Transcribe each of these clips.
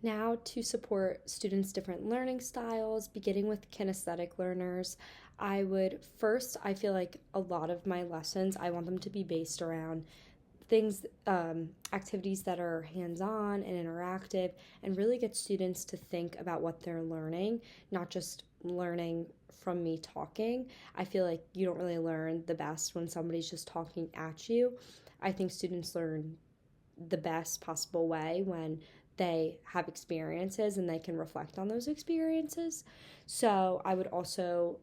Now, to support students' different learning styles, beginning with kinesthetic learners, I feel like a lot of my lessons, I want them to be based around things, activities that are hands on and interactive, and really get students to think about what they're learning, not just learning from me talking. I feel like you don't really learn the best when somebody's just talking at you. I think students learn the best possible way when they have experiences and they can reflect on those experiences. So, I would also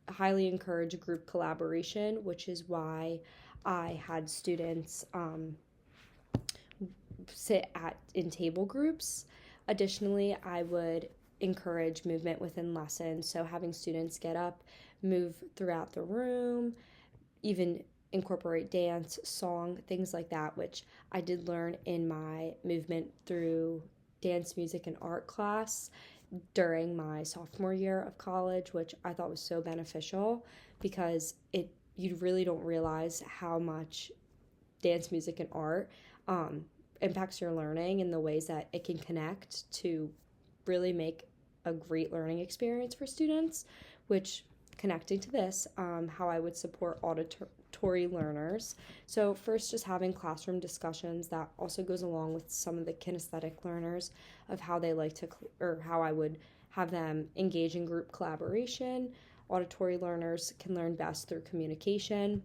highly encourage group collaboration, which is why I had students sit at in table groups. Additionally, I would encourage movement within lessons, so having students get up, move throughout the room, even incorporate dance, song, things like that, which I did learn in my movement through dance, music, and art class during my sophomore year of college, which I thought was so beneficial because it you really don't realize how much dance, music, and art um, impacts your learning in the ways that it can connect to really make a great learning experience for students, which connecting to this, how I would support auditory learners. So, first, just having classroom discussions that also goes along with some of the kinesthetic learners of how they like to, or how I would have them engage in group collaboration. Auditory learners can learn best through communication.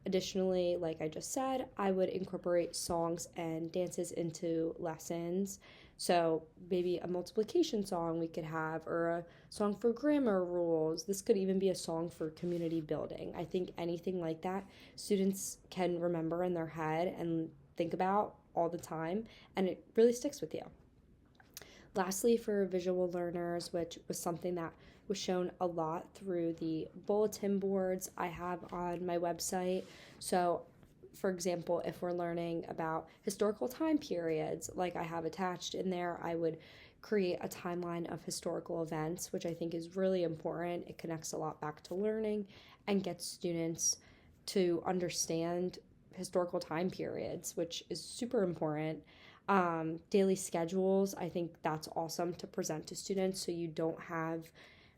Additionally, like I just said, I would incorporate songs and dances into lessons. So maybe a multiplication song we could have, or a song for grammar rules. This could even be a song for community building. I think anything like that, students can remember in their head and think about all the time, and it really sticks with you. Lastly, for visual learners, which was something that was shown a lot through the bulletin boards I have on my website. So, for example, if we're learning about historical time periods, like I have attached in there, I would create a timeline of historical events, which I think is really important. It connects a lot back to learning and gets students to understand historical time periods, which is super important. Daily schedules, I think that's awesome to present to students so you don't have,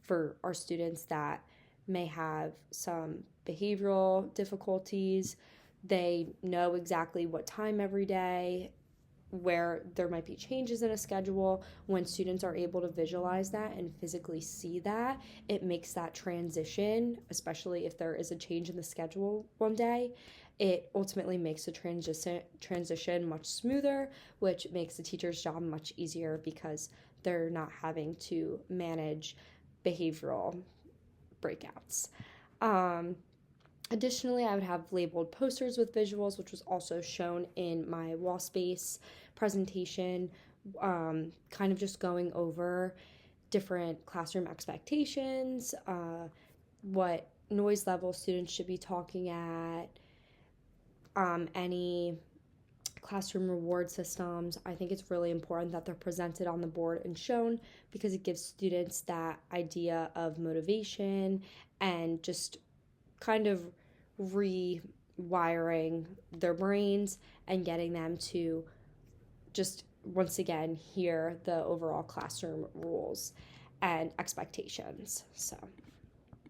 for our students that may have some behavioral difficulties, they know exactly what time every day, where there might be changes in a schedule. When students are able to visualize that and physically see that, it makes that transition, especially if there is a change in the schedule one day, it ultimately makes the transition much smoother, which makes the teacher's job much easier because they're not having to manage behavioral breakouts. Um, Additionally, I would have labeled posters with visuals, which was also shown in my wall space presentation, kind of just going over different classroom expectations, what noise level students should be talking at, any classroom reward systems. I think it's really important that they're presented on the board and shown because it gives students that idea of motivation and just kind of rewiring their brains and getting them to just once again hear the overall classroom rules and expectations. So